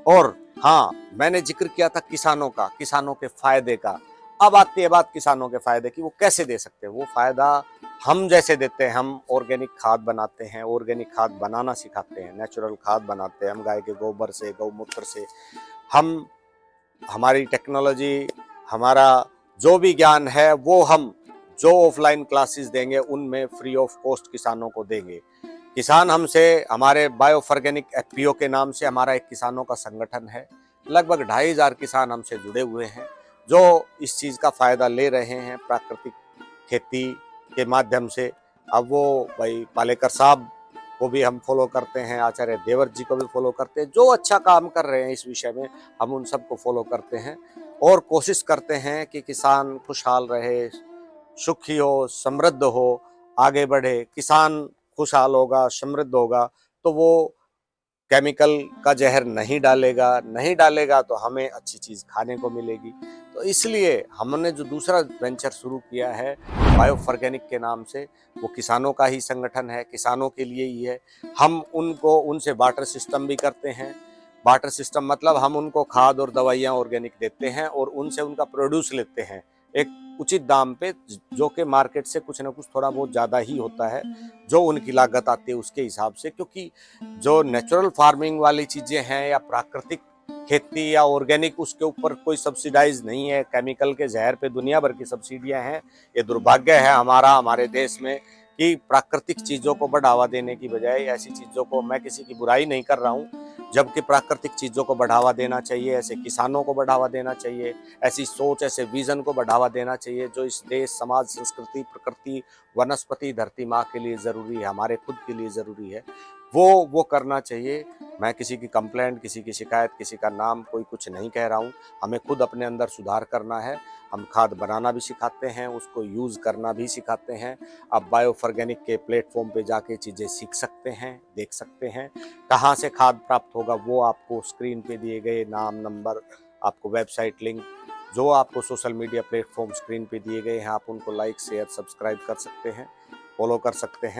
और हाँ, मैंने जिक्र किया था किसानों का, किसानों के फायदे का। अब आती है बात किसानों के फायदे की, वो कैसे दे सकते हैं? वो फायदा हम जैसे देते हैं, हम ऑर्गेनिक खाद बनाते हैं, ऑर्गेनिक खाद बनाना सिखाते हैं, नेचुरल खाद बनाते हैं हम गाय के गोबर से, गौमूत्र से। हम हमारी टेक्नोलॉजी, हमारा जो भी ज्ञान है वो हम जो ऑफलाइन क्लासेस देंगे उनमें फ्री ऑफ कॉस्ट किसानों को देंगे। किसान हमसे, हमारे बायोफॉर्गेनिक एफपीओ के नाम से हमारा एक किसानों का संगठन है, लगभग 2,500 किसान हमसे जुड़े हुए हैं जो इस चीज़ का फायदा ले रहे हैं प्राकृतिक खेती के माध्यम से। अब वो भाई पालेकर साहब को भी हम फॉलो करते हैं, आचार्य देवव्रत जी को भी फॉलो करते हैं, जो अच्छा काम कर रहे हैं इस विषय में हम उन सबको फॉलो करते हैं और कोशिश करते हैं कि किसान खुशहाल रहे, सुखी हो, समृद्ध हो, आगे बढ़े। किसान खुशहाल होगा, समृद्ध होगा तो वो केमिकल का जहर नहीं डालेगा, नहीं डालेगा तो हमें अच्छी चीज खाने को मिलेगी। तो इसलिए हमने जो दूसरा वेंचर शुरू किया है बायोफॉर्गेनिक के नाम से, वो किसानों का ही संगठन है, किसानों के लिए ही है। हम उनको उनसे बार्टर सिस्टम भी करते हैं। बार्टर सिस्टम मतलब हम उनको खाद और दवाइयाँ ऑर्गेनिक देते हैं और उनसे उनका प्रोड्यूस लेते हैं एक उचित दाम पे, जो कि मार्केट से कुछ ना कुछ थोड़ा बहुत ज़्यादा ही होता है, जो उनकी लागत आती है उसके हिसाब से। क्योंकि जो नेचुरल फार्मिंग वाली चीज़ें हैं या प्राकृतिक खेती या ऑर्गेनिक, उसके ऊपर कोई सब्सिडाइज नहीं है। केमिकल के जहर पे दुनिया भर की सब्सिडियां हैं। ये दुर्भाग्य है हमारा, हमारे देश में, कि प्राकृतिक चीज़ों को बढ़ावा देने की बजाय ऐसी चीज़ों को, मैं किसी की बुराई नहीं कर रहा हूँ, जबकि प्राकृतिक चीज़ों को बढ़ावा देना चाहिए, ऐसे किसानों को बढ़ावा देना चाहिए, ऐसी सोच, ऐसे विजन को बढ़ावा देना चाहिए जो इस देश, समाज, संस्कृति, प्रकृति, वनस्पति, धरती माँ के लिए ज़रूरी है, हमारे खुद के लिए ज़रूरी है, वो करना चाहिए। मैं किसी की कंप्लेंट, किसी की शिकायत, किसी का नाम, कोई कुछ नहीं कह रहा हूँ। हमें खुद अपने अंदर सुधार करना है। हम खाद बनाना भी सिखाते हैं, उसको यूज़ करना भी सिखाते हैं। आप बायोफॉर्गेनिक के प्लेटफॉर्म पे जाके चीज़ें सीख सकते हैं, देख सकते हैं। कहाँ से खाद प्राप्त होगा वो आपको स्क्रीन पे दिए गए नाम, नंबर, आपको वेबसाइट लिंक, जो आपको सोशल मीडिया प्लेटफॉर्म स्क्रीन पे दिए गए हैं, आप उनको लाइक, शेयर, सब्सक्राइब कर सकते हैं, फॉलो कर सकते हैं।